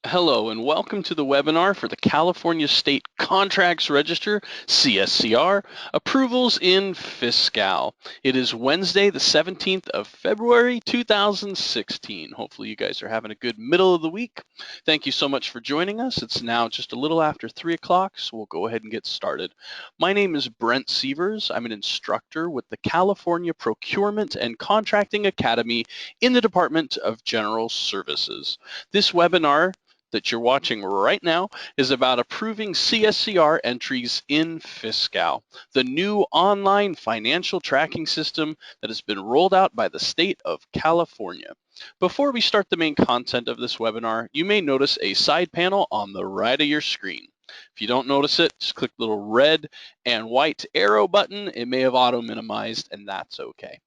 Hello and welcome to the webinar for the California State Contracts Register, CSCR, Approvals in Fiscal. It is Wednesday, the 17th of February, 2016. Hopefully you guys are having a good middle of the week. Thank you so much for joining us. It's now just a little after 3 o'clock, so we'll go ahead and get started. My name is Brent Sievers. I'm an instructor with the California Procurement and Contracting Academy in the Department of General Services. This webinar that you're watching right now is about approving CSCR entries in Fiscal, the new online financial tracking system that has been rolled out by the state of California. Before we start the main content of this webinar, you may notice a side panel on the right of your screen. If you don't notice it, just click the little red and white arrow button. It may have auto minimized, and that's okay.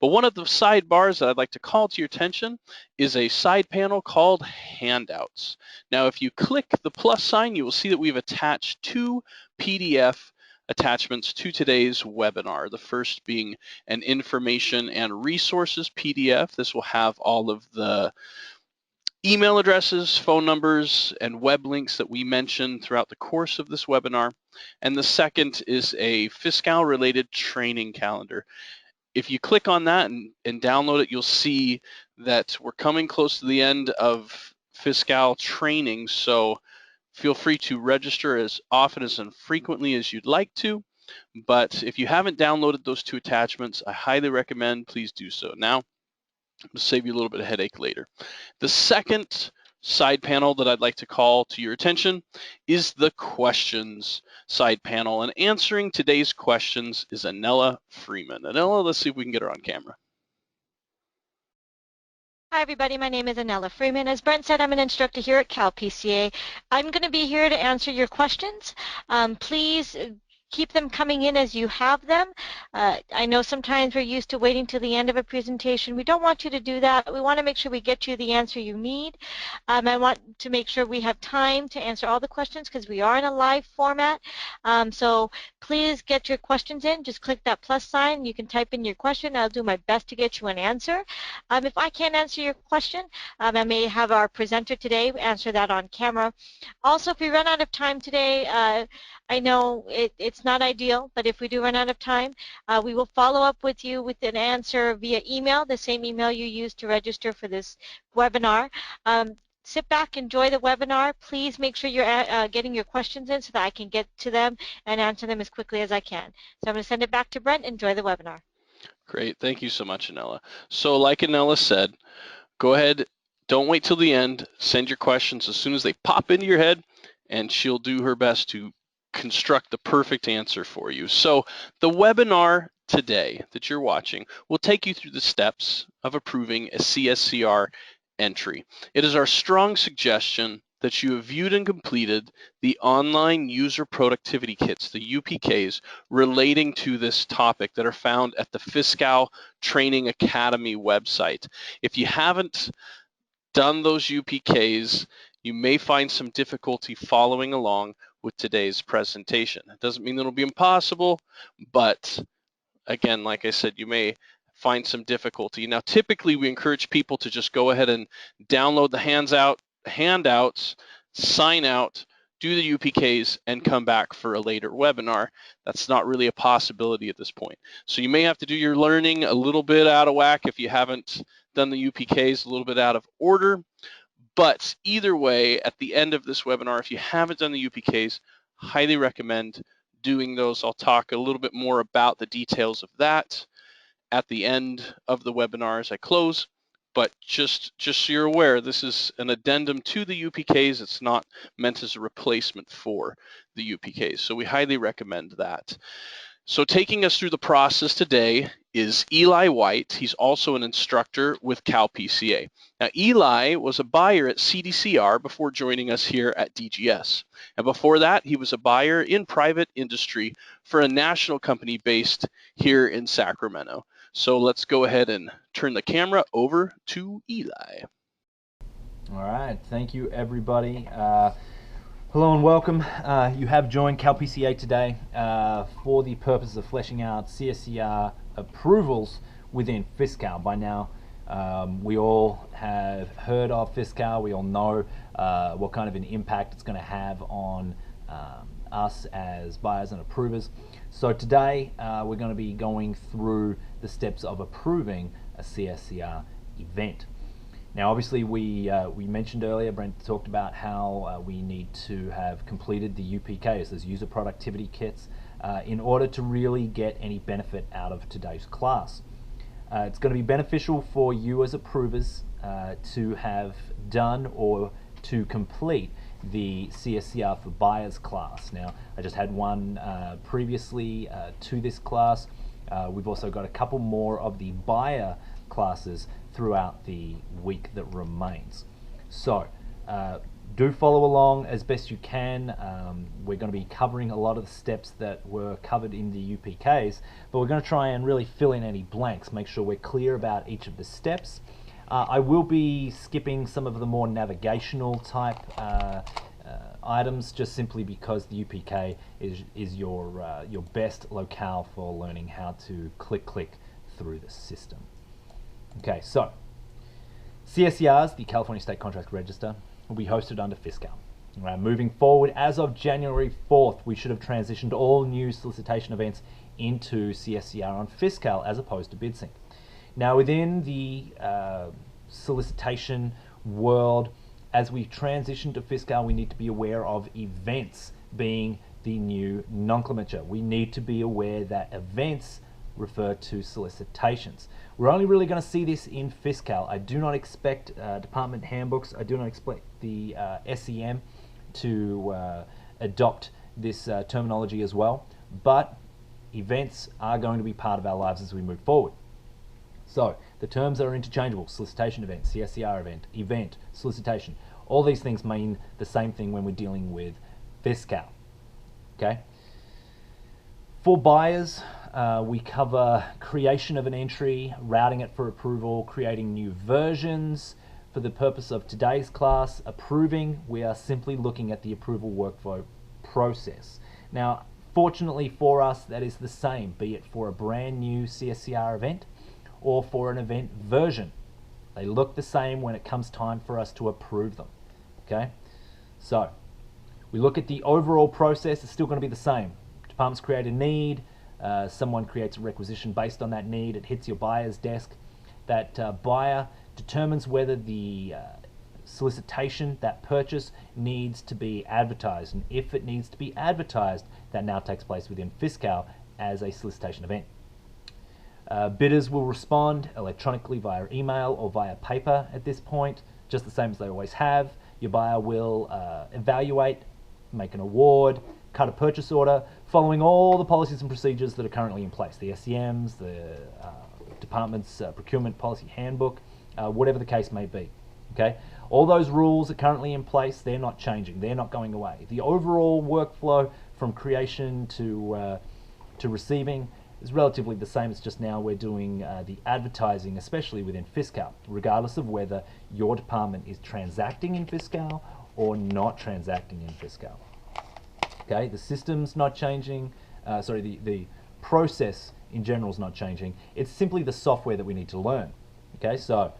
But one of the sidebars that I'd like to call to your attention is a side panel called Handouts. Now, if you click the plus sign, you will see that we've attached two PDF attachments to today's webinar. The first being an information and resources PDF. This will have all of the email addresses, phone numbers, and web links that we mentioned throughout the course of this webinar. And the second is a Fiscal-related training calendar. If you click on that and download it, you'll see that we're coming close to the end of Fiscal training, so feel free to register as often as and frequently as you'd like to. But if you haven't downloaded those two attachments, I highly recommend please do so now. It'll save you a little bit of headache later. The second side panel that I'd like to call to your attention is the questions side panel, and answering today's questions is Anella Freeman. Anella, let's see if we can get her on camera. Hi everybody, my name is Anella Freeman. As Brent said, I'm an instructor here at CalPCA. I'm going to be here to answer your questions. Please keep them coming in as you have them. I know sometimes we're used to waiting till the end of a presentation. We don't want you to do that. We want to make sure we get you the answer you need. I want to make sure we have time to answer all the questions because we are in a live format. So please get your questions in. Just click that plus sign. You can type in your question. I'll do my best to get you an answer. If I can't answer your question, I may have our presenter today answer that on camera. Also, if we run out of time today, I know it's not ideal, but if we do run out of time, we will follow up with you with an answer via email, the same email you used to register for this webinar. Sit back, enjoy the webinar. Please make sure you're getting your questions in so that I can get to them and answer them as quickly as I can. So I'm going to send it back to Brent. Enjoy the webinar. Great, thank you so much, Anella. So like Anella said, go ahead, don't wait till the end, send your questions as soon as they pop into your head, and she'll do her best to construct the perfect answer for you. So the webinar today that you're watching will take you through the steps of approving a CSCR entry. It is our strong suggestion that you have viewed and completed the online user productivity kits, the UPKs, relating to this topic that are found at the Fiscal Training Academy website. If you haven't done those UPKs, you may find some difficulty following along with today's presentation. It doesn't mean it'll be impossible, but again, like I said, you may find some difficulty. Now, typically we encourage people to just go ahead and download the handouts, sign out, do the UPKs, and come back for a later webinar. That's not really a possibility at this point. So you may have to do your learning a little bit out of whack if you haven't done the UPKs, a little bit out of order. But either way, at the end of this webinar, if you haven't done the UPKs, highly recommend doing those. I'll talk a little bit more about the details of that at the end of the webinar as I close. But just so you're aware, this is an addendum to the UPKs. It's not meant as a replacement for the UPKs. So we highly recommend that. So taking us through the process today is Eli White. He's also an instructor with CalPCA. Now, Eli was a buyer at CDCR before joining us here at DGS. And before that, he was a buyer in private industry for a national company based here in Sacramento. So let's go ahead and turn the camera over to Eli. All right, thank you everybody. Hello and welcome. You have joined CalPCA today for the purpose of fleshing out CSCR approvals within Fiscal. By now, We all have heard of Fiscal. We all know what kind of an impact it's going to have on us as buyers and approvers. So today we're going to be going through the steps of approving a CSCR event. Now obviously we mentioned earlier, Brent talked about how we need to have completed the UPKs, those user productivity kits, in order to really get any benefit out of today's class. It's going to be beneficial for you as approvers to have done or to complete the CSCR for buyers class. Now, I just had one previously to this class. We've also got a couple more of the buyer classes throughout the week that remains. So, do follow along as best you can. We're going to be covering a lot of the steps that were covered in the UPKs, but we're going to try and really fill in any blanks, make sure we're clear about each of the steps. I will be skipping some of the more navigational type items, just simply because the UPK is your best locale for learning how to click through the system. Okay, so CSCRs, the California State Contracts Register, will be hosted under Fiscal. Right, moving forward, as of January 4th, we should have transitioned all new solicitation events into CSCR on Fiscal as opposed to BidSync. Now, within the solicitation world, as we transition to Fiscal, we need to be aware of events being the new nomenclature. We need to be aware that events refer to solicitations. We're only really going to see this in Fiscal. I do not expect department handbooks, I do not expect the SEM to adopt this terminology as well, but events are going to be part of our lives as we move forward. So the terms are interchangeable: solicitation event, CSCR event, solicitation. All these things mean the same thing when we're dealing with Fiscal. Okay. For buyers, we cover creation of an entry, routing it for approval, creating new versions. For the purpose of today's class, approving, we are simply looking at the approval workflow process. Now, fortunately for us, that is the same, be it for a brand new CSCR event or for an event version. They look the same when it comes time for us to approve them. Okay, so we look at the overall process. It's still going to be the same. Departments create a need, someone creates a requisition based on that need, it hits your buyer's desk. That buyer determines whether the solicitation, that purchase, needs to be advertised, and if it needs to be advertised, that now takes place within Fiscal as a solicitation event. Bidders will respond electronically via email or via paper at this point, just the same as they always have. Your buyer will evaluate, make an award, cut a purchase order, following all the policies and procedures that are currently in place, the SEMs, the department's procurement policy handbook, whatever the case may be. Okay, all those rules are currently in place. They're not changing. They're not going away. The overall workflow from creation to receiving is relatively the same. It's just now we're doing the advertising, especially within Fiscal, regardless of whether your department is transacting in Fiscal or not transacting in Fiscal. Okay, the system's not changing. The process in general is not changing. It's simply the software that we need to learn. Okay, so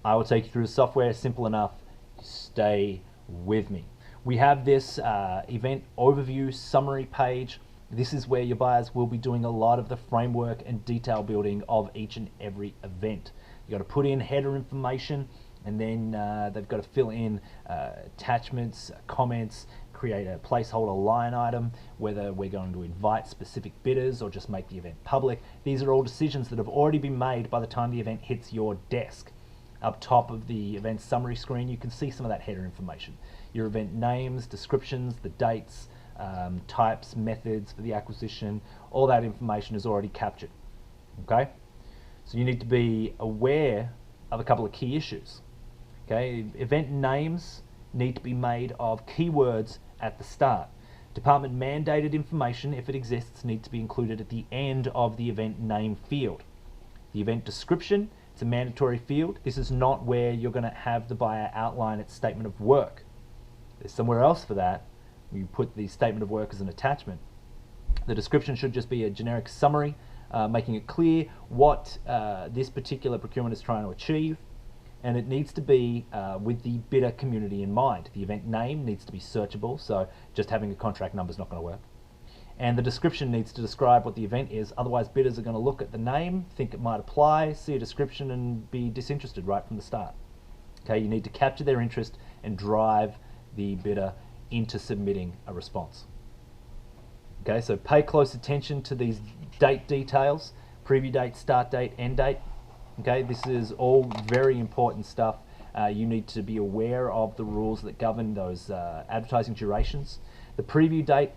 I will take you through the software. Simple enough. Stay with me. We have this event overview summary page. This is where your buyers will be doing a lot of the framework and detail building of each and every event. You've got to put in header information, and then they've got to fill in attachments, comments, create a placeholder line item, whether we're going to invite specific bidders or just make the event public. These are all decisions that have already been made by the time the event hits your desk. Up top of the event summary screen, you can see some of that header information. Your event names, descriptions, the dates, types, methods for the acquisition, all that information is already captured. Okay, so you need to be aware of a couple of key issues. Okay, event names need to be made of keywords at the start. Department mandated information, if it exists, needs to be included at the end of the event name field. The event description, it's a mandatory field. This is not where you're going to have the buyer outline its statement of work. There's somewhere else for that. You put the statement of work as an attachment. The description should just be a generic summary making it clear what this particular procurement is trying to achieve, and it needs to be with the bidder community in mind. The event name needs to be searchable, so just having a contract number is not going to work. And the description needs to describe what the event is, otherwise bidders are going to look at the name, think it might apply, see a description and be disinterested right from the start. Okay, you need to capture their interest and drive the bidder into submitting a response. Okay, so pay close attention to these date details: preview date, start date, end date. Okay, this is all very important stuff. You need to be aware of the rules that govern those advertising durations. The preview date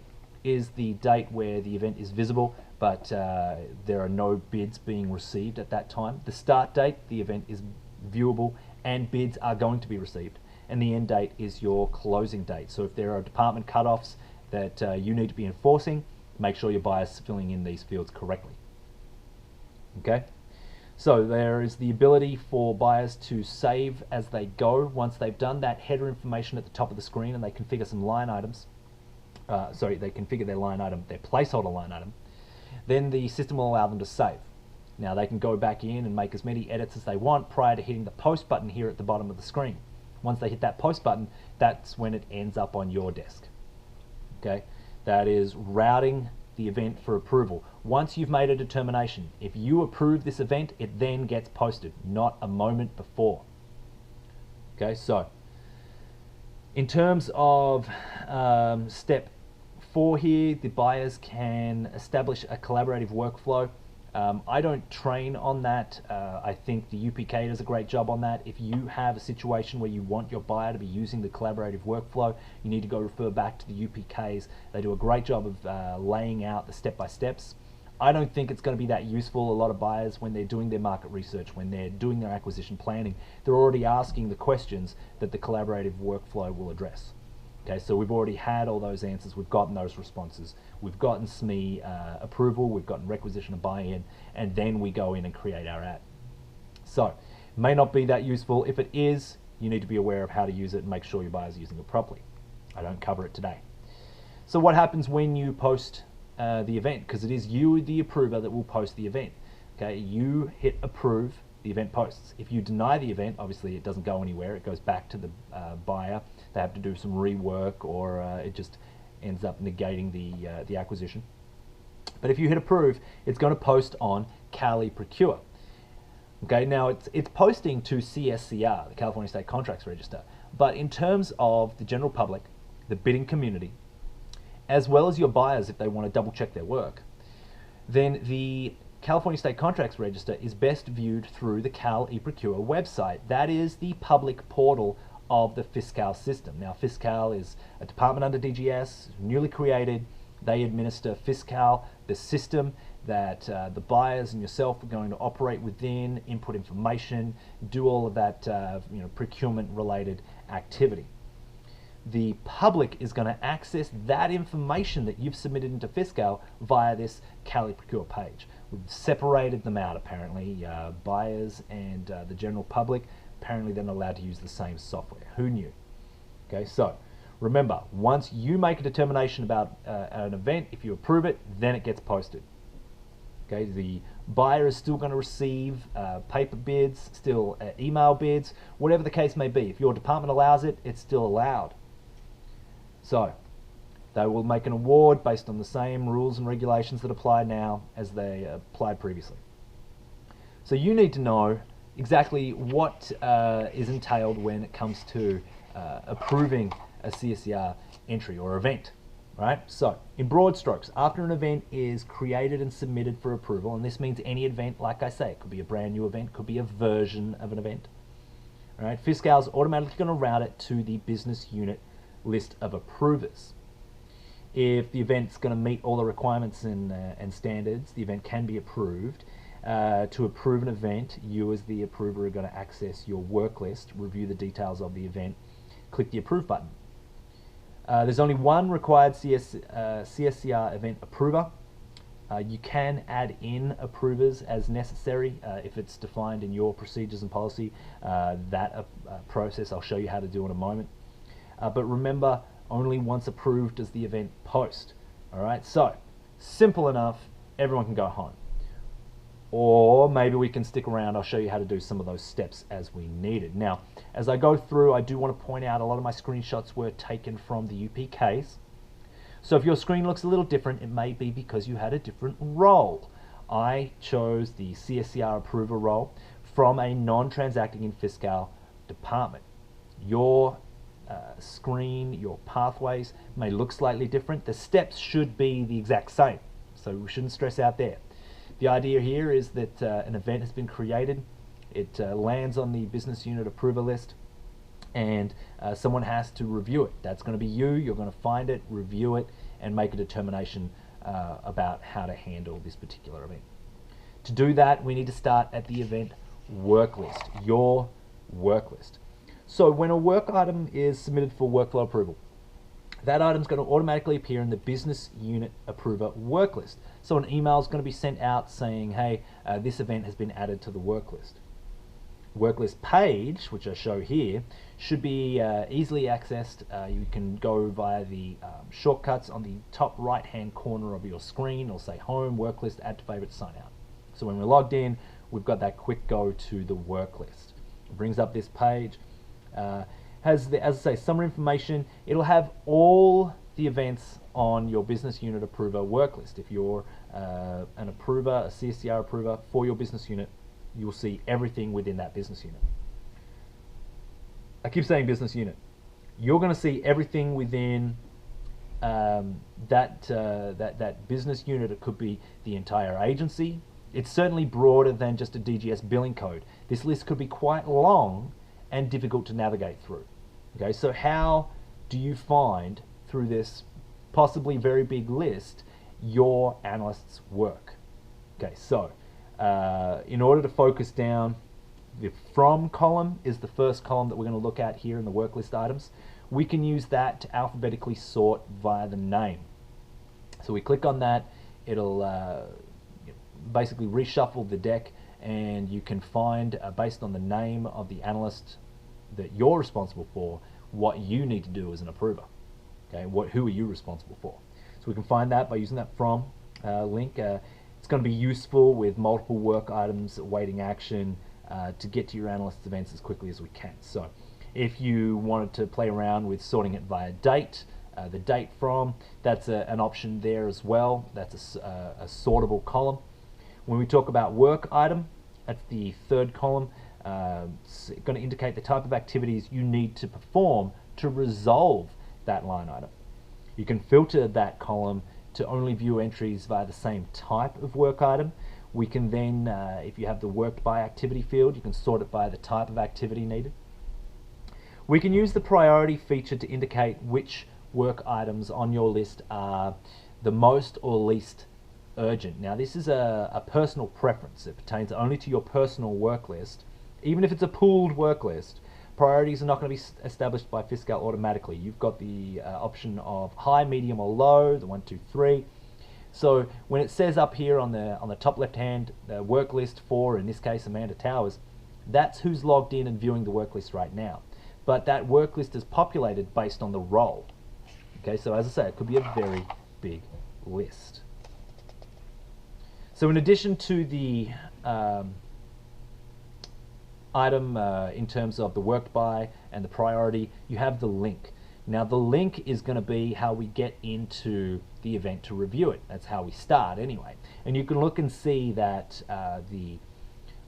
is the date where the event is visible, but there are no bids being received at that time. The start date, the event is viewable and bids are going to be received. And the end date is your closing date. So if there are department cutoffs that you need to be enforcing, make sure your buyer's filling in these fields correctly. Okay? So there is the ability for buyers to save as they go. Once they've done that header information at the top of the screen and they configure some line items, they configure their line item, their placeholder line item, then the system will allow them to save. Now they can go back in and make as many edits as they want prior to hitting the post button here at the bottom of the screen. Once they hit that post button, that's when it ends up on your desk. Okay, that is routing the event for approval. Once you've made a determination, if you approve this event, it then gets posted, not a moment before. Okay, so in terms of step 4 here, the buyers can establish a collaborative workflow. I don't train on that. I think the UPK does a great job on that. If you have a situation where you want your buyer to be using the collaborative workflow, you need to go refer back to the UPKs. They do a great job of laying out the step-by-steps. I don't think it's going to be that useful. A lot of buyers, when they're doing their market research, when they're doing their acquisition planning, they're already asking the questions that the collaborative workflow will address. Okay, so we've already had all those answers, we've gotten those responses, we've gotten SME approval, we've gotten requisition of buy-in, and then we go in and create our ad. So, it may not be that useful. If it is, you need to be aware of how to use it and make sure your buyer's using it properly. I don't cover it today. So what happens when you post the event? Because it is you, the approver, that will post the event. Okay, you hit approve, the event posts. If you deny the event, obviously it doesn't go anywhere, it goes back to the buyer. They have to do some rework, or it just ends up negating the acquisition. But if you hit approve, it's going to post on KaliProcure. Okay, now it's posting to CSCR, the California State Contracts Register, but in terms of the general public, the bidding community, as well as your buyers if they want to double check their work, then the California State Contracts Register is best viewed through the KaliProcure website. That is the public portal of the Fiscal system. Now, Fiscal is a department under DGS, newly created. They administer Fiscal, the system that the buyers and yourself are going to operate within, input information, do all of that procurement-related activity. The public is going to access that information that you've submitted into Fiscal via this KaliProcure page. We've separated them out, apparently. Buyers and the general public, apparently they're not allowed to use the same software. Who knew? Okay, so remember, once you make a determination about an event, if you approve it, then it gets posted. Okay, the buyer is still going to receive paper bids, still email bids, whatever the case may be. If your department allows it, it's still allowed. So they will make an award based on the same rules and regulations that apply now as they applied previously. So you need to know exactly what is entailed when it comes to approving a CSCR entry or event. Right? So, in broad strokes, after an event is created and submitted for approval, and this means any event, like I say, it could be a brand new event, could be a version of an event. All right? Fiscal is automatically going to route it to the business unit list of approvers. If the event's going to meet all the requirements and standards, the event can be approved. To approve an event, you as the approver are going to access your work list, review the details of the event, click the approve button. There's only one required CSCR event approver. You can add in approvers as necessary if it's defined in your procedures and policy. That process I'll show you how to do in a moment. But remember, only once approved does the event post. All right, so simple enough, everyone can go home. or maybe we can stick around. I'll show you how to do some of those steps as we need it. Now, as I go through, I do want to point out a lot of my screenshots were taken from the UPKs. So if your screen looks a little different, it may be because you had a different role. I chose the CSCR approver role from a non-transacting in fiscal department. Your screen, your pathways may look slightly different. The steps should be the exact same, so we shouldn't stress out there. The idea here is that an event has been created. It lands on the business unit approver list, and someone has to review it. That's going to be you. You're going to find it, review it, and make a determination about how to handle this particular event. To do that, we need to start at the event work list, your work list. So when a work item is submitted for workflow approval, that item is going to automatically appear in the business unit approver work list. So an email is going to be sent out saying, hey, this event has been added to the work list. Worklist page, which I show here, should be easily accessed. You can go via the shortcuts on the top right hand corner of your screen. It'll say home, worklist, add to favorite, sign out. So when we're logged in, we've got that quick go to the work list. It brings up this page. Has, as I say, summary information. It'll have all the events on your business unit approver work list. If you're an approver, a CSCR approver for your business unit, you'll see everything within that business unit. I keep saying business unit. You're going to see everything within that business unit. It could be the entire agency. It's certainly broader than just a DGS billing code. This list could be quite long and difficult to navigate through. Okay, so how do you find through this possibly very big list your analyst's work? Okay, so in order to focus down, the from column is the first column that we're going to look at here in the work list items. We can use that to alphabetically sort via the name. So we click on that, it'll basically reshuffle the deck, and you can find, based on the name of the analyst that you're responsible for, what you need to do as an approver. Okay, who are you responsible for? So we can find that by using that from link. It's going to be useful with multiple work items awaiting action to get to your analyst's events as quickly as we can. So if you wanted to play around with sorting it via date, the date from, that's an option there as well. That's a sortable column. When we talk about work item, that's the third column. It's going to indicate the type of activities you need to perform to resolve that line item. You can filter that column to only view entries via the same type of work item. We can then, if you have the worked by activity field, you can sort it by the type of activity needed. We can use the priority feature to indicate which work items on your list are the most or least urgent. Now this is a personal preference. It pertains only to your personal work list. Even if it's a pooled work list, priorities are not going to be established by Fiscal automatically. You've got the option of high, medium, or low, the 1, 2, 3. So when it says up here on the top left hand, the work list for, in this case, Amanda Towers, that's who's logged in and viewing the work list right now. But that work list is populated based on the role. Okay, so as I say, it could be a very big list. So in addition to the item in terms of the worked by and the priority, you have the link. Now the link is going to be how we get into the event to review it. That's how we start anyway. And you can look and see that the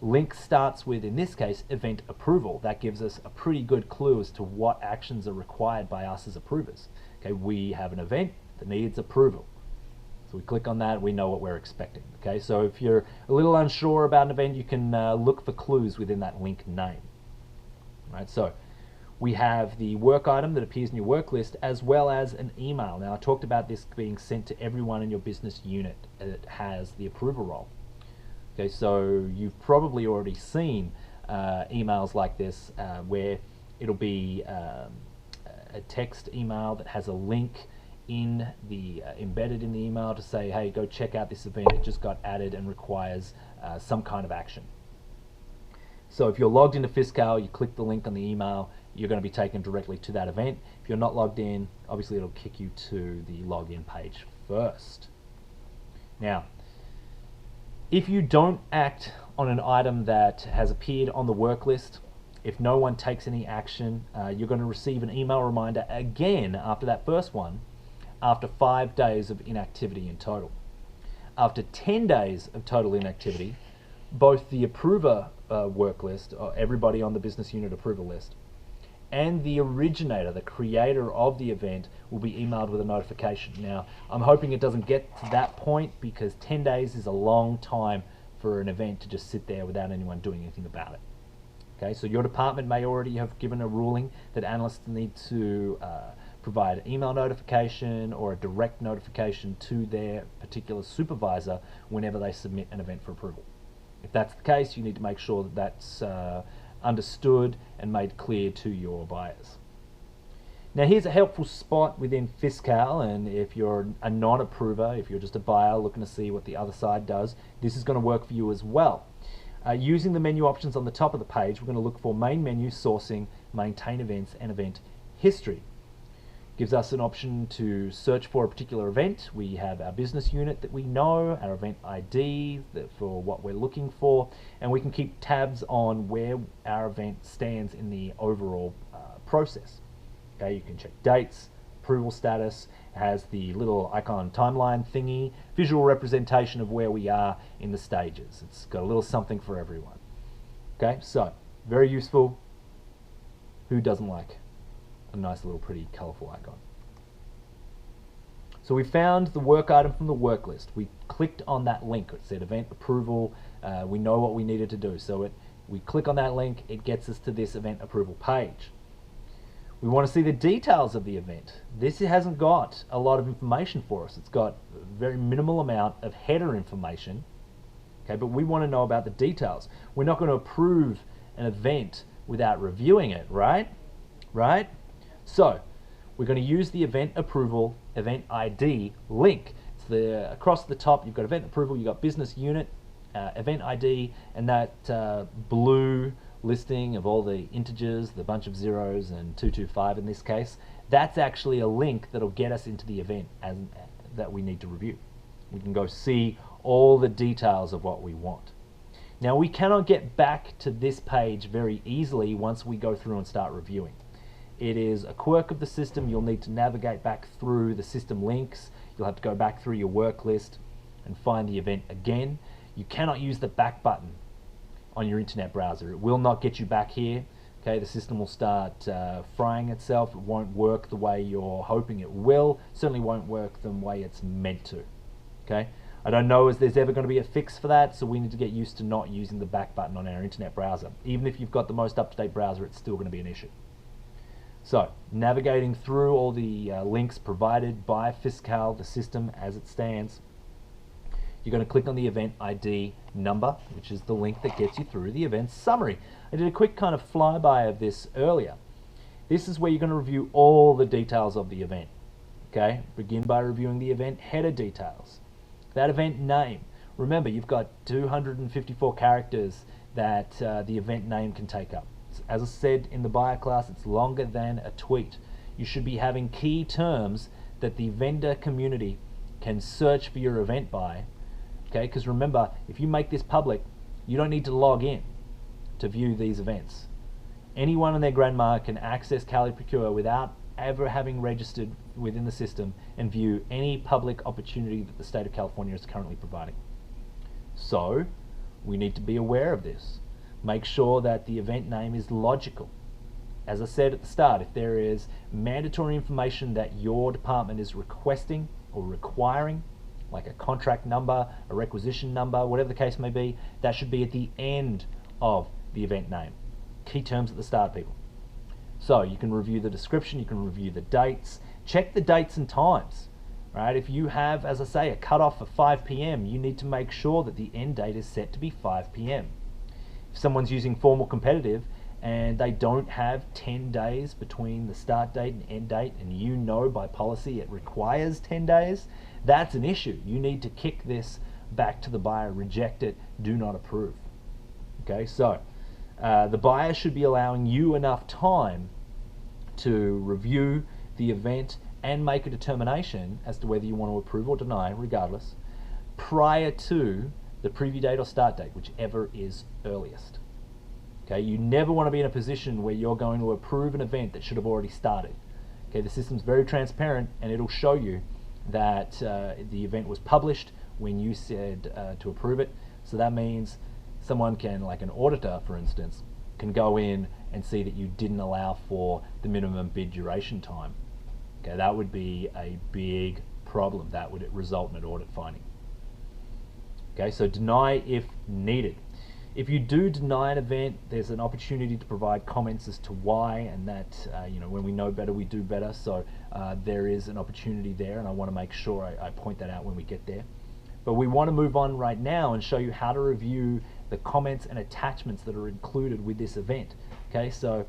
link starts with, in this case, event approval. That gives us a pretty good clue as to what actions are required by us as approvers. Okay, we have an event that needs approval. So we click on that, we know what we're expecting. Okay, so if you're a little unsure about an event, you can look for clues within that link name. Right, so we have the work item that appears in your work list, as well as an email. Now I talked about this being sent to everyone in your business unit that has the approval role. Okay, so you've probably already seen emails like this where it'll be a text email that has a link in the embedded in the email to say, hey, go check out this event, it just got added and requires some kind of action. So if you're logged into Fiscal, you click the link on the email, you're going to be taken directly to that event. If you're not logged in, obviously it'll kick you to the login page first. Now, If you don't act on an item that has appeared on the work list, if no one takes any action, you're going to receive an email reminder again after that first one, after 5 days of inactivity in total. After 10 days of total inactivity, both the approver work list, or everybody on the business unit approval list, and the originator, the creator of the event, will be emailed with a notification. Now, I'm hoping it doesn't get to that point, because 10 days is a long time for an event to just sit there without anyone doing anything about it. Okay, so your department may already have given a ruling that analysts need to provide an email notification or a direct notification to their particular supervisor whenever they submit an event for approval. If that's the case, you need to make sure that that's understood and made clear to your buyers. Now, here's a helpful spot within Fiscal, and if you're a non-approver, if you're just a buyer looking to see what the other side does, this is going to work for you as well. Using the menu options on the top of the page, we're going to look for main menu, sourcing, maintain events, and event history. Gives us an option to search for a particular event. We have our business unit that we know, our event ID for what we're looking for, and we can keep tabs on where our event stands in the overall process. Okay, you can check dates, approval status, it has the little icon timeline thingy, visual representation of where we are in the stages. It's got a little something for everyone. Okay, so very useful. Who doesn't like a nice little pretty colorful icon? So we found the work item from the work list. We clicked on that link. It said event approval. We know what we needed to do. So we click on that link, it gets us to this event approval page. We want to see the details of the event. This hasn't got a lot of information for us. It's got a very minimal amount of header information. Okay, but we want to know about the details. We're not going to approve an event without reviewing it, right? Right? So we're going to use the event approval event ID link. It's across the top, you've got event approval, you've got business unit, event ID, and that blue listing of all the integers, the bunch of zeros and 225 in this case, that's actually a link that'll get us into the event that we need to review. We can go see all the details of what we want. Now, we cannot get back to this page very easily once we go through and start reviewing. It is a quirk of the system. You'll need to navigate back through the system links. You'll have to go back through your work list and find the event again. You cannot use the back button on your internet browser. It will not get you back here. Okay, the system will start frying itself. It won't work the way you're hoping it will. Certainly won't work the way it's meant to. Okay, I don't know if there's ever going to be a fix for that, so we need to get used to not using the back button on our internet browser. Even if you've got the most up-to-date browser, it's still going to be an issue. So, navigating through all the links provided by Fiscal, the system as it stands, you're going to click on the event ID number, which is the link that gets you through the event summary. I did a quick kind of flyby of this earlier. This is where you're going to review all the details of the event. Okay, begin by reviewing the event header details. That event name. Remember, you've got 254 characters that the event name can take up. As I said in the buyer class, it's longer than a tweet. You should be having key terms that the vendor community can search for your event by. Okay, because remember, if you make this public, you don't need to log in to view these events. Anyone and their grandma can access KaliProcure without ever having registered within the system and view any public opportunity that the state of California is currently providing. So, we need to be aware of this. Make sure that the event name is logical. As I said at the start, if there is mandatory information that your department is requesting or requiring, like a contract number, a requisition number, whatever the case may be, that should be at the end of the event name. Key terms at the start, people. So you can review the description, you can review the dates, check the dates and times. Right? If you have, as I say, a cutoff of 5 p.m., you need to make sure that the end date is set to be 5 p.m. If someone's using formal competitive and they don't have 10 days between the start date and end date, and you know by policy it requires 10 days, that's an issue. You need to kick this back to the buyer, reject it, do not approve. Okay, so the buyer should be allowing you enough time to review the event and make a determination as to whether you want to approve or deny, regardless, prior to the preview date or start date, whichever is earliest. Okay, you never want to be in a position where you're going to approve an event that should have already started. Okay, the system's very transparent and it'll show you that the event was published when you said to approve it. So that means someone can, like an auditor for instance, can go in and see that you didn't allow for the minimum bid duration time. Okay, that would be a big problem. That would result in an audit finding. Okay, so deny if needed. If you do deny an event, there's an opportunity to provide comments as to why, and that, when we know better, we do better. So there is an opportunity there, and I want to make sure I point that out when we get there. But we want to move on right now and show you how to review the comments and attachments that are included with this event. Okay, so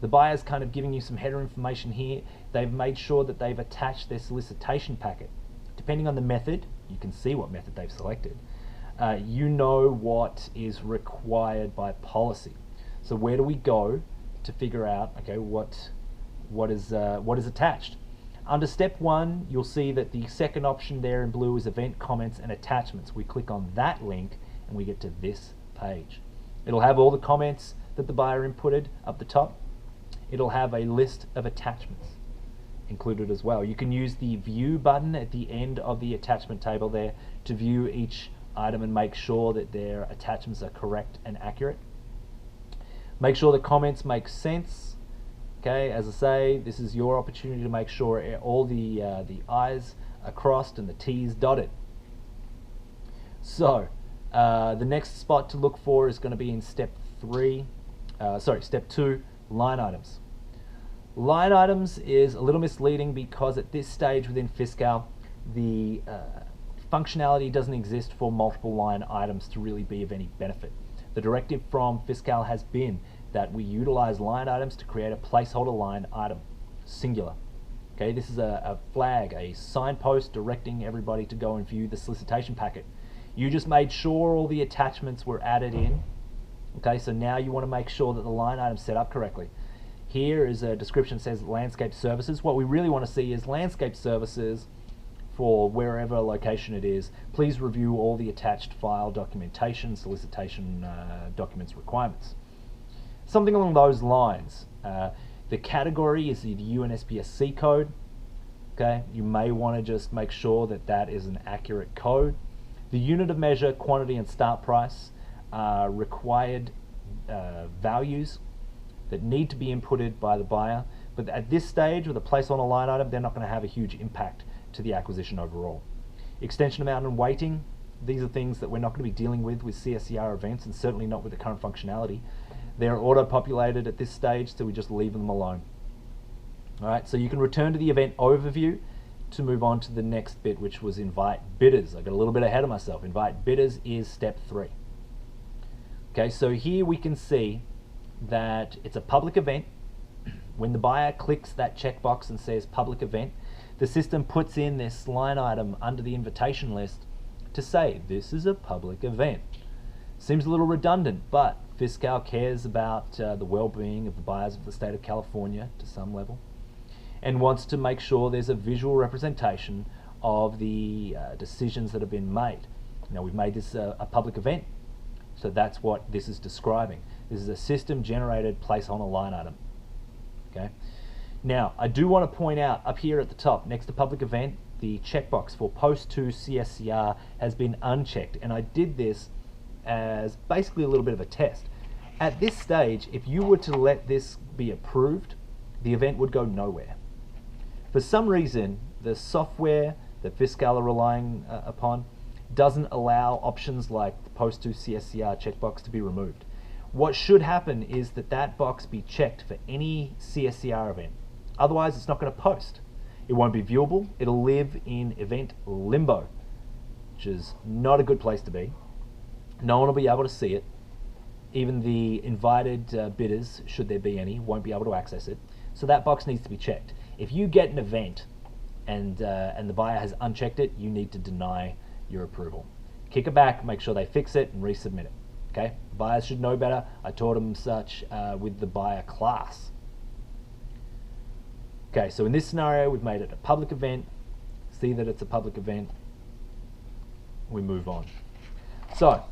the buyer's kind of giving you some header information here. They've made sure that they've attached their solicitation packet. Depending on the method, you can see what method they've selected. You know what is required by policy. So where do we go to figure out, okay, what is attached? Under step 1, you'll see that the second option there in blue is event comments and attachments. We click on that link and we get to this page. It'll have all the comments that the buyer inputted up the top. It'll have a list of attachments included as well. You can use the view button at the end of the attachment table there to view each item and make sure that their attachments are correct and accurate. Make sure the comments make sense. Okay, as I say, this is your opportunity to make sure all the I's are crossed and the T's dotted. So the next spot to look for is going to be in step 2, line items. Line items is a little misleading because at this stage within Fiscal, the functionality doesn't exist for multiple line items to really be of any benefit. The directive from Fiscal has been that we utilize line items to create a placeholder line item, singular. Okay, this is a flag, a signpost directing everybody to go and view the solicitation packet. You just made sure all the attachments were added in. Okay, so now you want to make sure that the line item's set up correctly. Here is a description that says landscape services. What we really want to see is landscape services for wherever location it is. Please review all the attached file documentation, solicitation documents requirements. Something along those lines. The category is the UNSPSC code. Okay, you may want to just make sure that that is an accurate code. The unit of measure, quantity, and start price are required values that need to be inputted by the buyer. But at this stage, with a place on a line item, they're not going to have a huge impact to the acquisition overall. Extension amount and weighting, these are things that we're not going to be dealing with CSCR events, and certainly not with the current functionality. They're auto-populated at this stage, so we just leave them alone. Alright, so you can return to the event overview to move on to the next bit, which was invite bidders. I got a little bit ahead of myself. Invite bidders is step 3. Okay, so here we can see that it's a public event. When the buyer clicks that checkbox and says public event, the system puts in this line item under the invitation list to say this is a public event. Seems a little redundant, but Fiscal cares about the well-being of the buyers of the state of California to some level, and wants to make sure there's a visual representation of the decisions that have been made. Now, we've made this a public event, so that's what this is describing. This is a system-generated place on a line item. Okay. Now, I do want to point out up here at the top, next to public event, the checkbox for post to CSCR has been unchecked, and I did this as basically a little bit of a test. At this stage, if you were to let this be approved, the event would go nowhere. For some reason, the software that Fiscal are relying upon doesn't allow options like the post to CSCR checkbox to be removed. What should happen is that that box be checked for any CSCR event. Otherwise, it's not going to post. It won't be viewable. It'll live in event limbo, which is not a good place to be. No one will be able to see it. Even the invited bidders, should there be any, won't be able to access it. So that box needs to be checked. If you get an event and the buyer has unchecked it, you need to deny your approval. Kick it back, make sure they fix it, and resubmit it. Okay, buyers should know better. I taught them such with the buyer class. Okay, so in this scenario, we've made it a public event. See that it's a public event. We move on. So,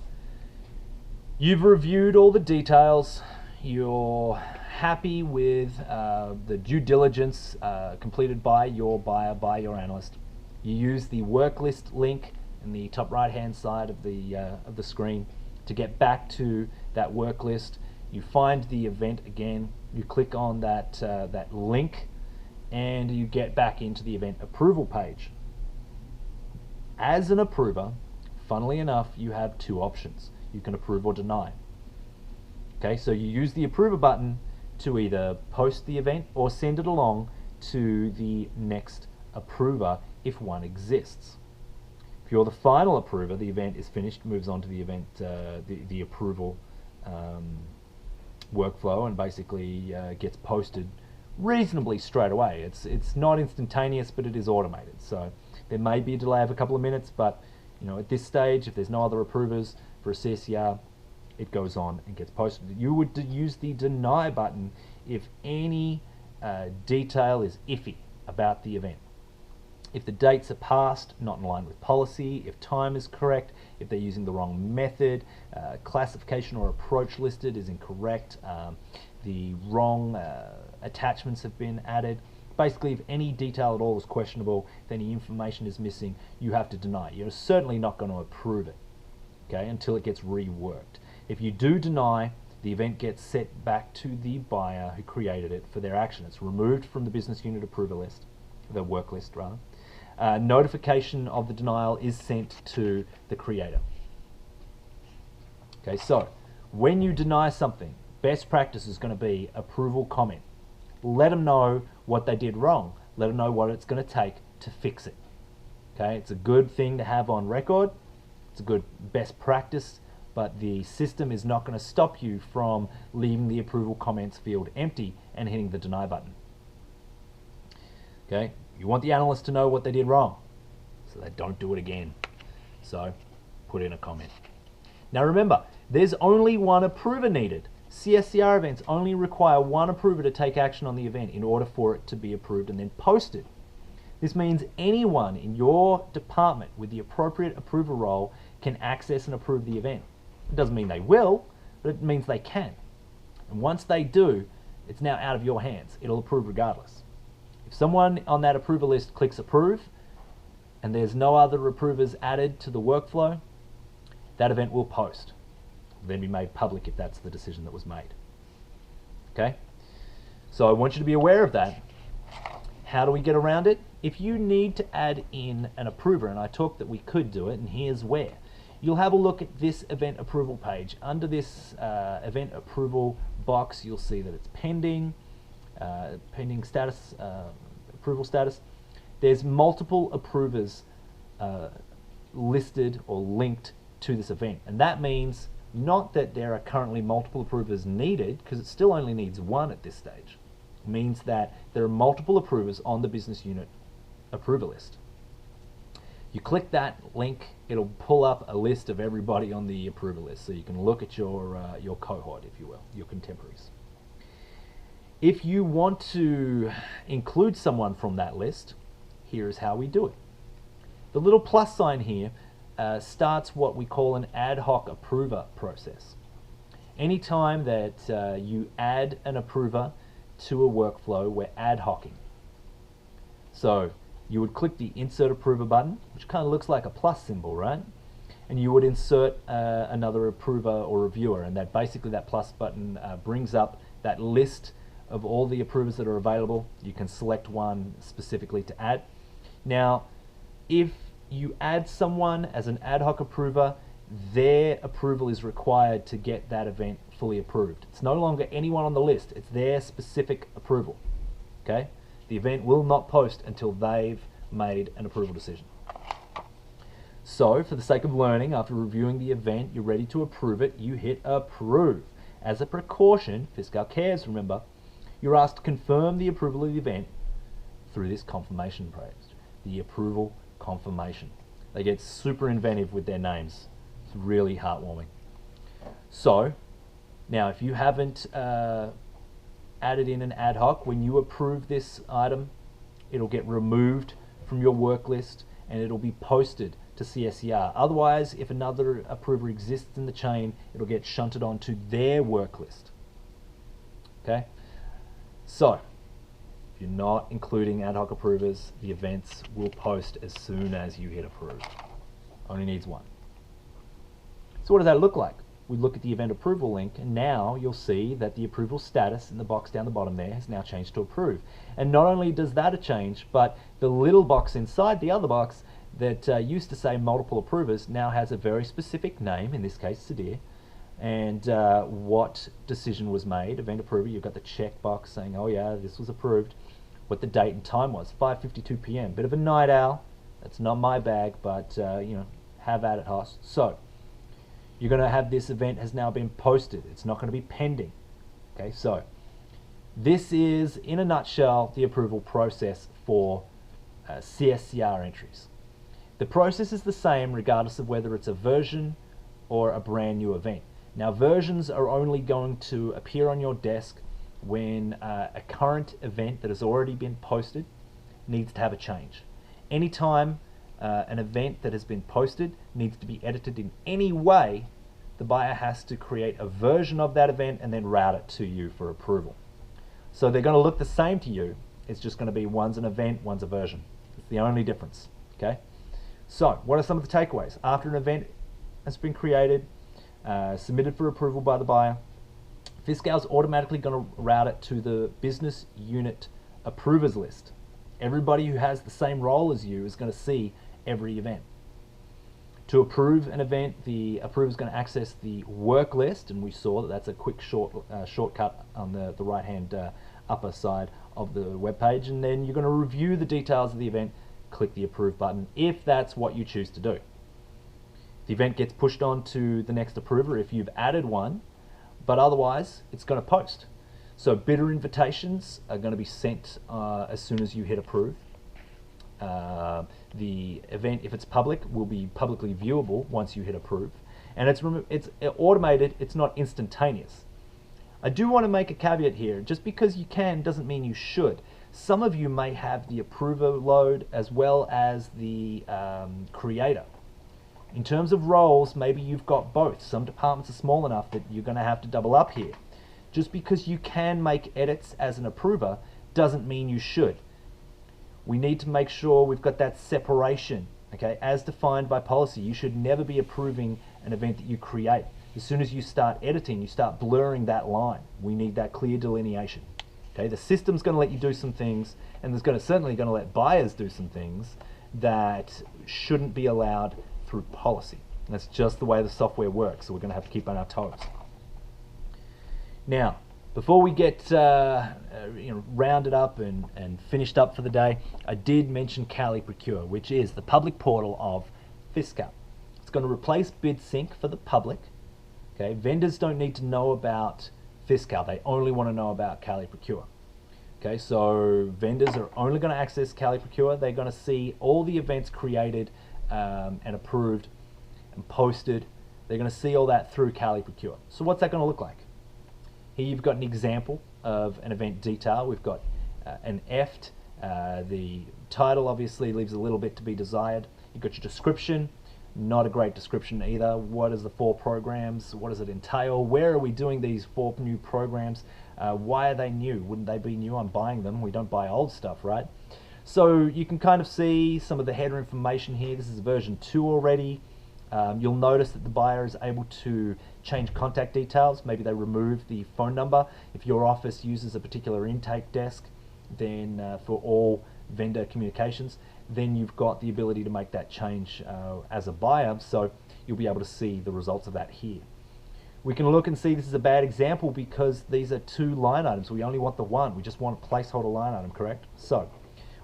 you've reviewed all the details. You're happy with the due diligence completed by your buyer, by your analyst. You use the Worklist link in the top right-hand side of the screen to get back to that Worklist. You find the event again. You click on that link, and you get back into the event approval page. As an approver, funnily enough, you have two options. You can approve or deny. Okay, so you use the approver button to either post the event or send it along to the next approver if one exists. If you're the final approver, the event is finished, moves on to the event, the approval workflow, and basically gets posted reasonably straight away. It's not instantaneous, but it is automated. So there may be a delay of a couple of minutes, but at this stage, if there's no other approvers for a CSCR, it goes on and gets posted. You would use the deny button if any detail is iffy about the event. If the dates are passed, not in line with policy, if time is correct, if they're using the wrong method, classification or approach listed is incorrect, the wrong attachments have been added. Basically, if any detail at all is questionable, if any information is missing, you have to deny it. You're certainly not going to approve it, okay, until it gets reworked. If you do deny, the event gets set back to the buyer who created it for their action. It's removed from the business unit approver list, the work list rather. Notification of the denial is sent to the creator. Okay, so when you deny something, best practice is going to be approval comment. Let them know what they did wrong. Let them know what it's going to take to fix it. Okay, it's a good thing to have on record. It's a good best practice, but the system is not going to stop you from leaving the approval comments field empty and hitting the deny button. Okay, you want the analyst to know what they did wrong so they don't do it again. So put in a comment. Now remember, there's only one approver needed. CSCR events only require one approver to take action on the event in order for it to be approved and then posted. This means anyone in your department with the appropriate approver role can access and approve the event. It doesn't mean they will, but it means they can. And once they do, it's now out of your hands. It'll approve regardless. If someone on that approver list clicks approve and there's no other approvers added to the workflow, that event will post. It'll then be made public if that's the decision that was made. Okay? So I want you to be aware of that. How do we get around it? If you need to add in an approver, and I talked that we could do it, and here's where. You'll have a look at this event approval page. Under this event approval box, you'll see that it's pending, pending status, approval status. There's multiple approvers listed or linked to this event, and that means not that there are currently multiple approvers needed, because it still only needs one at this stage. It means that there are multiple approvers on the business unit approver list. You click that link, it'll pull up a list of everybody on the approver list, so you can look at your cohort, if you will, your contemporaries. If you want to include someone from that list, here's how we do it. The little plus sign here starts what we call an ad hoc approver process. Anytime that you add an approver to a workflow, we're ad hocing. So you would click the insert approver button, which kind of looks like a plus symbol, right? And you would insert another approver or reviewer, and that basically that plus button brings up that list of all the approvers that are available. You can select one specifically to add. Now, if you add someone as an ad hoc approver, their approval is required to get that event fully approved. It's no longer anyone on the list, it's their specific approval. Okay? The event will not post until they've made an approval decision. So, for the sake of learning, after reviewing the event, you're ready to approve it, you hit approve. As a precaution, Fiscal cares, remember, you're asked to confirm the approval of the event through this confirmation page, the approval confirmation. They get super inventive with their names. It's really heartwarming. So, now if you haven't added in an ad hoc, when you approve this item, it'll get removed from your work list and it'll be posted to CSCR. Otherwise, if another approver exists in the chain, it'll get shunted onto their work list. Okay? So, if you're not including ad hoc approvers, the events will post as soon as you hit approve. Only needs one. So what does that look like? We look at the event approval link, and now you'll see that the approval status in the box down the bottom there has now changed to approve. And not only does that change, but the little box inside the other box that used to say multiple approvers now has a very specific name, in this case Sadir, and what decision was made. Event approver, you've got the check box saying, oh yeah, this was approved, what the date and time was, 5:52 p.m. Bit of a night owl. That's not my bag, but you know, have at it, Hoss. So you're going to have this event has now been posted. It's not going to be pending. Okay, so this is, in a nutshell, the approval process for CSCR entries. The process is the same regardless of whether it's a version or a brand new event. Now, versions are only going to appear on your desk when a current event that has already been posted needs to have a change. Anytime an event that has been posted needs to be edited in any way, the buyer has to create a version of that event and then route it to you for approval. So they're going to look the same to you. It's just going to be one's an event, one's a version. It's the only difference. Okay. So what are some of the takeaways? After an event has been created, submitted for approval by the buyer, Fiscal's automatically going to route it to the business unit approvers list. Everybody who has the same role as you is going to see every event. To approve an event, the approver is going to access the work list, and we saw that that's a quick shortcut on the right-hand upper side of the web page, and then you're going to review the details of the event, click the approve button if that's what you choose to do. The event gets pushed on to the next approver if you've added one, but otherwise it's going to post. So bidder invitations are going to be sent as soon as you hit approve. The event, if it's public, will be publicly viewable once you hit approve, and it's automated. It's not instantaneous. I do want to make a caveat here. Just because you can doesn't mean you should. Some of you may have the approver load as well as the creator. In terms of roles, maybe you've got both. Some departments are small enough that you're going to have to double up here. Just because you can make edits as an approver doesn't mean you should. We need to make sure we've got that separation, okay? As defined by policy, you should never be approving an event that you create. As soon as you start editing, you start blurring that line. We need that clear delineation. Okay, the system's going to let you do some things, and there's certainly going to let buyers do some things that shouldn't be allowed through policy. And that's just the way the software works, so we're going to have to keep on our toes. Now, before we get rounded up and finished up for the day, I did mention KaliProcure, which is the public portal of Fiscal. It's going to replace BidSync for the public. Okay, vendors don't need to know about Fiscal; they only want to know about KaliProcure. Okay, so vendors are only going to access KaliProcure. They're going to see all the events created and approved and posted. They're going to see all that through KaliProcure. So what's that going to look like? Here you've got an example of an event detail. We've got an EFT. The title obviously leaves a little bit to be desired. You've got your description. Not a great description either. What is the 4 programs? What does it entail? Where are we doing these 4 new programs? Why are they new? Wouldn't they be new? I'm buying them. We don't buy old stuff, right? So you can kind of see some of the header information here. This is version 2 already. You'll notice that the buyer is able to change contact details. Maybe they remove the phone number. If your office uses a particular intake desk, then for all vendor communications, then you've got the ability to make that change as a buyer, so you'll be able to see the results of that here. We can look and see this is a bad example because these are 2 line items. We only want the one. We just want a placeholder line item, correct? So,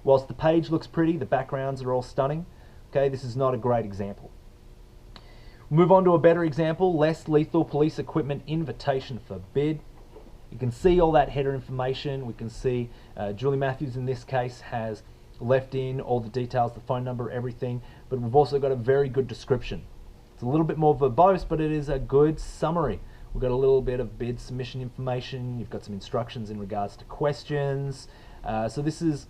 whilst the page looks pretty, the backgrounds are all stunning, okay, this is not a great example. Move on to a better example, less lethal police equipment invitation for bid. You can see all that header information. We can see Julie Matthews in this case has left in all the details, the phone number, everything, but we've also got a very good description. It's a little bit more verbose, but it is a good summary. We've got a little bit of bid submission information. You've got some instructions in regards to questions. So this is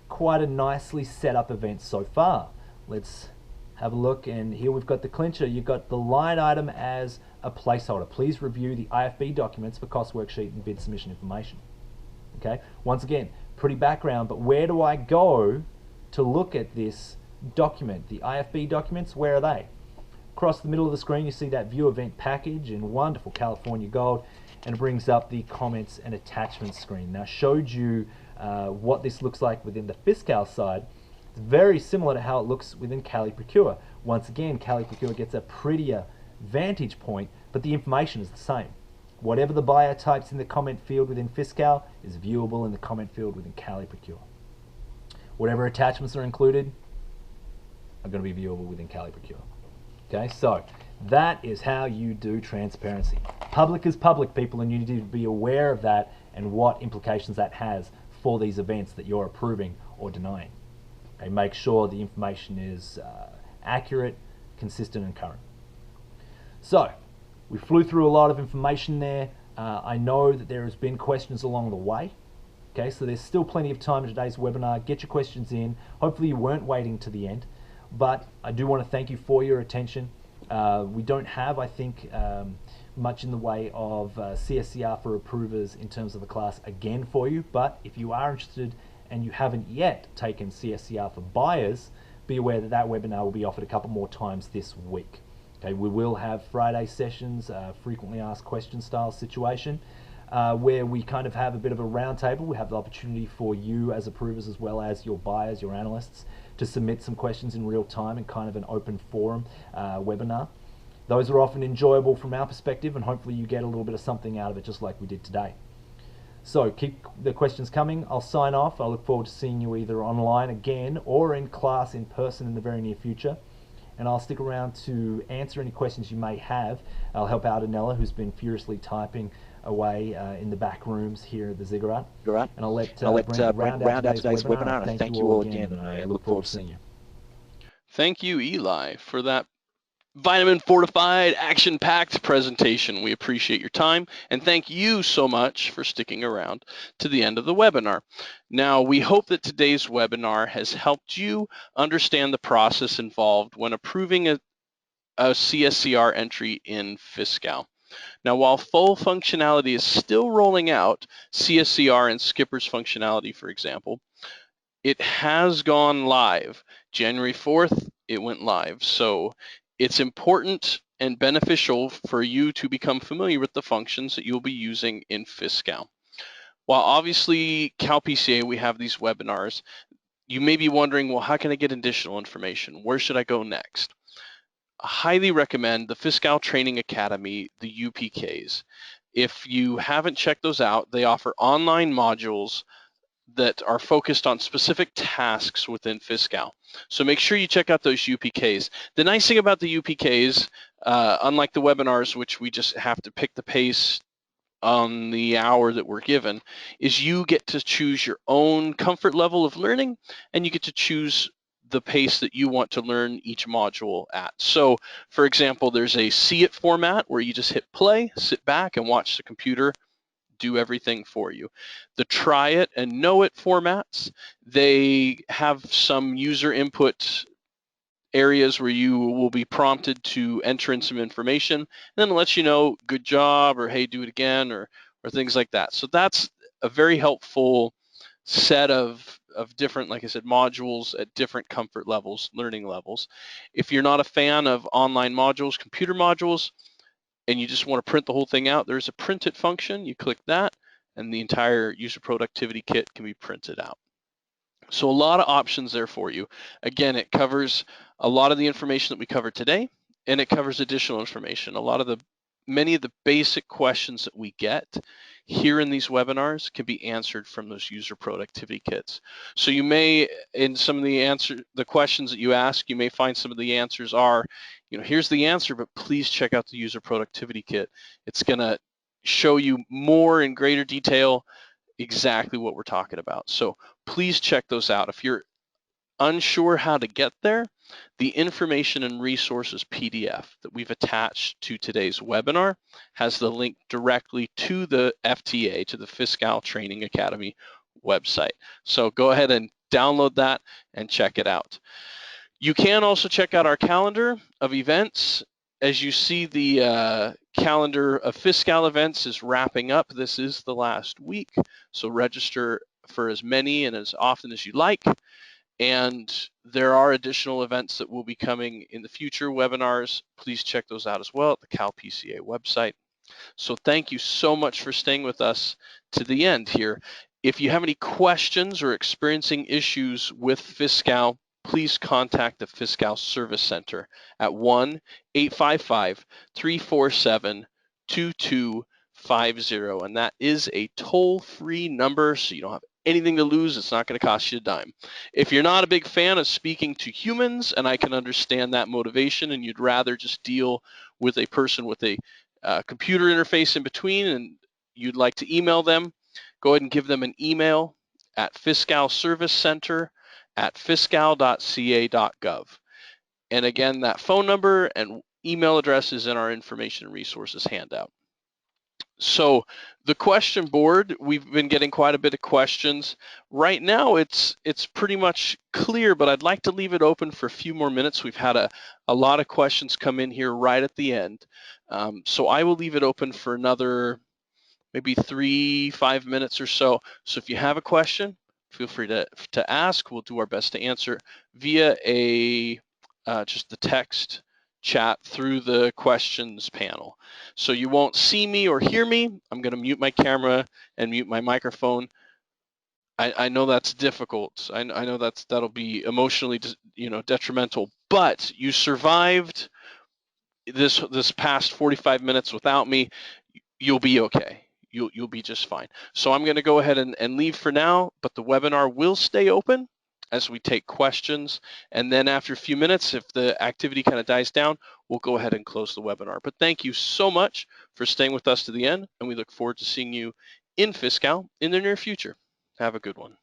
quite a nicely set up event so far. Let's have a look, and here we've got the clincher. You've got the line item as a placeholder. Please review the IFB documents for cost worksheet and bid submission information. Okay, once again, pretty background, but where do I go to look at this document? The IFB documents, where are they? Across the middle of the screen you see that view event package in wonderful California gold, and it brings up the comments and attachments screen. Now I showed you what this looks like within the FisCal side. It's very similar to how it looks within KaliProcure. Once again, KaliProcure gets a prettier vantage point, but the information is the same. Whatever the buyer types in the comment field within FisCal is viewable in the comment field within KaliProcure. Whatever attachments are included are going to be viewable within KaliProcure. Okay, so that is how you do transparency. Public is public, people, and you need to be aware of that and what implications that has for these events that you're approving or denying. Okay, make sure the information is accurate, consistent, and current. So, we flew through a lot of information there. I know that there has been questions along the way. Okay, so there's still plenty of time in today's webinar. Get your questions in. Hopefully you weren't waiting to the end, but I do want to thank you for your attention. We don't have, I think, much in the way of CSCR for approvers in terms of the class again for you, but if you are interested and you haven't yet taken CSCR for buyers, be aware that that webinar will be offered a couple more times this week. Okay, we will have Friday sessions, frequently asked question style situation, where we kind of have a bit of a roundtable. We have the opportunity for you as approvers as well as your buyers, your analysts, to submit some questions in real time in kind of an open forum webinar. Those are often enjoyable from our perspective, and hopefully you get a little bit of something out of it just like we did today. So keep the questions coming. I'll sign off. I look forward to seeing you either online again or in class in person in the very near future. And I'll stick around to answer any questions you may have. I'll help out Anella, who's been furiously typing away in the back rooms here at the Ziggurat. And I'll let Brent round out today's webinar. And thank you all again, and I look forward to seeing you. Thank you, Eli, for that vitamin fortified, action-packed presentation. We appreciate your time, and thank you so much for sticking around to the end of the webinar. Now, we hope that today's webinar has helped you understand the process involved when approving a CSCR entry in FisCal. Now, while full functionality is still rolling out, CSCR and Skipper's functionality, for example, it has gone live. January 4th, it went live. So it's important and beneficial for you to become familiar with the functions that you'll be using in FisCal. While obviously CalPCA, we have these webinars, you may be wondering, well, how can I get additional information? Where should I go next? I highly recommend the FisCal Training Academy, the UPKs. If you haven't checked those out, they offer online modules that are focused on specific tasks within FisCal. So make sure you check out those UPKs. The nice thing about the UPKs, unlike the webinars, which we just have to pick the pace on the hour that we're given, is you get to choose your own comfort level of learning, and you get to choose the pace that you want to learn each module at. So, for example, there's a see it format where you just hit play, sit back, and watch the computer do everything for you. The try it and know it formats, they have some user input areas where you will be prompted to enter in some information, and then it lets you know, good job, or hey, do it again, or things like that. So that's a very helpful set of different, like I said, modules at different comfort levels, learning levels. If you're not a fan of online modules, computer modules, and you just want to print the whole thing out, there's a print it function. You click that, and the entire user productivity kit can be printed out. So a lot of options there for you. Again, it covers a lot of the information that we covered today, and it covers additional information. Many of the basic questions that we get here in these webinars can be answered from those user productivity kits. So you may, in some of the questions that you ask, you may find some of the answers are, here's the answer, but please check out the user productivity kit. It's going to show you more in greater detail exactly what we're talking about. So please check those out. If you're unsure how to get there, the information and resources PDF that we've attached to today's webinar has the link directly to the FTA, to the FisCal Training Academy website. So go ahead and download that and check it out. You can also check out our calendar of events. As you see, the calendar of Fiscal events is wrapping up. This is the last week, so register for as many and as often as you like. And there are additional events that will be coming in the future, webinars. Please check those out as well at the CalPCA website. So thank you so much for staying with us to the end here. If you have any questions or experiencing issues with Fiscal, please contact the Fiscal Service Center at 1-855-347-2250. And that is a toll-free number, so you don't have anything to lose. It's not going to cost you a dime. If you're not a big fan of speaking to humans, and I can understand that motivation, and you'd rather just deal with a person with a computer interface in between, and you'd like to email them, go ahead and give them an email at fiscalservicecenter@fiscal.ca.gov. And again, that phone number and email address is in our information and resources handout. So the question board, we've been getting quite a bit of questions. Right now it's pretty much clear, but I'd like to leave it open for a few more minutes. We've had a lot of questions come in here right at the end. So I will leave it open for another maybe 3-5 minutes or so. So if you have a question, feel free to ask. We'll do our best to answer via just the text chat through the questions panel. So you won't see me or hear me. I'm going to mute my camera and mute my microphone. I know that's difficult. I know that'll be emotionally, detrimental. But you survived this past 45 minutes without me. You'll be okay. You'll be just fine. So I'm going to go ahead and leave for now, but the webinar will stay open as we take questions. And then after a few minutes, if the activity kind of dies down, we'll go ahead and close the webinar. But thank you so much for staying with us to the end, and we look forward to seeing you in Fiscal in the near future. Have a good one.